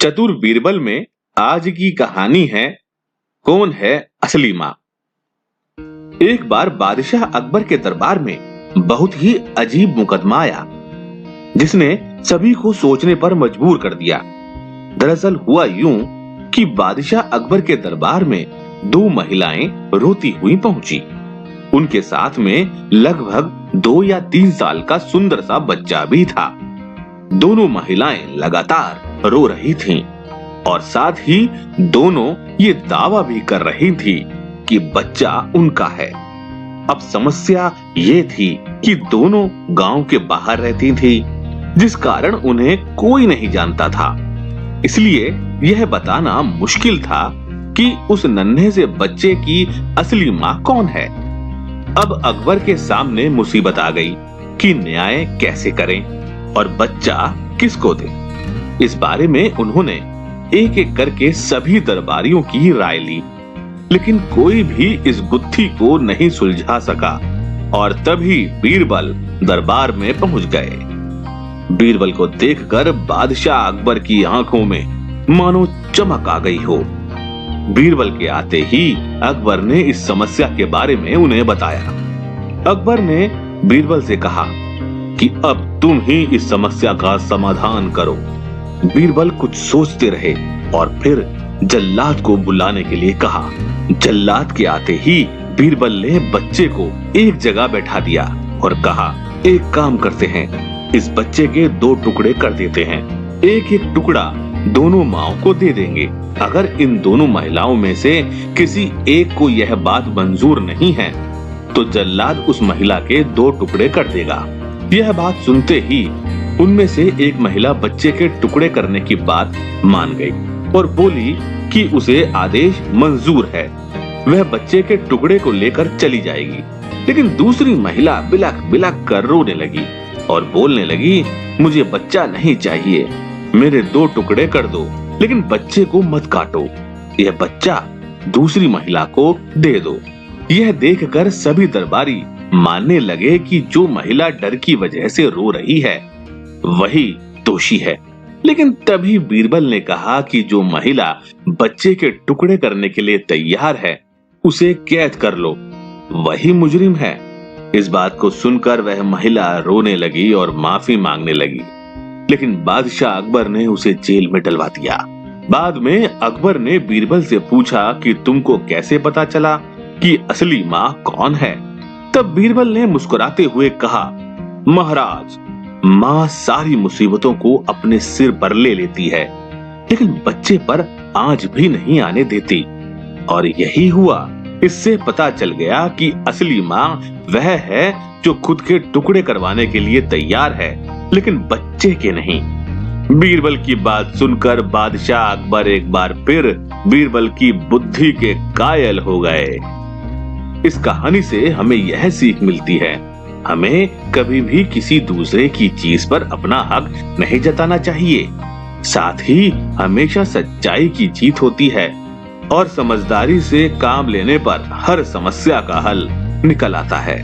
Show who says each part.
Speaker 1: चतुर बीरबल में आज की कहानी है, कौन है असली माँ। एक बार बादशाह अकबर के दरबार में बहुत ही अजीब मुकदमा आया, जिसने सभी को सोचने पर मजबूर कर दिया। दरअसल हुआ यूं कि बादशाह अकबर के दरबार में दो महिलाएं रोती हुई पहुंची। उनके साथ में लगभग 2 या 3 साल का सुंदर सा बच्चा भी था। दोनों महिलाएं लगातार रो रही थीं और साथ ही दोनों ये दावा भी कर रही थी कि बच्चा उनका है। अब समस्या ये थी कि दोनों गांव के बाहर रहती थी, जिस कारण उन्हें कोई नहीं जानता था। इसलिए यह बताना मुश्किल था कि उस नन्हे से बच्चे की असली माँ कौन है। अब अकबर के सामने मुसीबत आ गई कि न्याय कैसे करें और बच्चा किसको दें। इस बारे में उन्होंने एक एक करके सभी दरबारियों की राय ली, लेकिन कोई भी इस गुत्थी को नहीं सुलझा सका। और तभी बीरबल दरबार में पहुंच गए। बीरबल को देखकर बादशाह अकबर की आंखों में मानो चमक आ गई हो। बीरबल के आते ही अकबर ने इस समस्या के बारे में उन्हें बताया। अकबर ने बीरबल से कहा कि अब तुम ही इस समस्या का समाधान करो। बीरबल कुछ सोचते रहे और फिर जल्लाद को बुलाने के लिए कहा। जल्लाद के आते ही बीरबल ने बच्चे को एक जगह बैठा दिया और कहा, एक काम करते हैं, इस बच्चे के 2 टुकड़े कर देते हैं। एक एक टुकड़ा दोनों माओं को दे देंगे। अगर इन दोनों महिलाओं में से किसी एक को यह बात मंजूर नहीं है तो जल्लाद उस महिला के 2 टुकड़े कर देगा। यह बात सुनते ही उनमें से एक महिला बच्चे के टुकड़े करने की बात मान गई और बोली कि उसे आदेश मंजूर है, वह बच्चे के टुकड़े को लेकर चली जाएगी। लेकिन दूसरी महिला बिलख बिलख कर रोने लगी और बोलने लगी, मुझे बच्चा नहीं चाहिए, मेरे 2 टुकड़े कर दो, लेकिन बच्चे को मत काटो, यह बच्चा दूसरी महिला को दे दो। यह देखकर सभी दरबारी मानने लगे कि जो महिला डर की वजह से रो रही है वही दोषी है। लेकिन तभी बीरबल ने कहा कि जो महिला बच्चे के टुकड़े करने के लिए तैयार है उसे कैद कर लो, वही मुजरिम है। इस बात को सुनकर वह महिला रोने लगी और माफी मांगने लगी, लेकिन बादशाह अकबर ने उसे जेल में डलवा दिया। बाद में अकबर ने बीरबल से पूछा कि तुमको कैसे पता चला कि असली माँ कौन है। तब बीरबल ने मुस्कुराते हुए कहा, महाराज, माँ सारी मुसीबतों को अपने सिर पर ले लेती है, लेकिन बच्चे पर आंच भी नहीं आने देती। और यही हुआ। इससे पता चल गया कि असली माँ वह है जो खुद के टुकड़े करवाने के लिए तैयार है, लेकिन बच्चे के नहीं। बीरबल की बात सुनकर बादशाह अकबर एक बार फिर बीरबल की बुद्धि के कायल हो गए। इस कहानी से हमें यह सीख मिलती है, हमें कभी भी किसी दूसरे की चीज पर अपना हक नहीं जताना चाहिए। साथ ही हमेशा सच्चाई की जीत होती है और समझदारी से काम लेने पर हर समस्या का हल निकल आता है।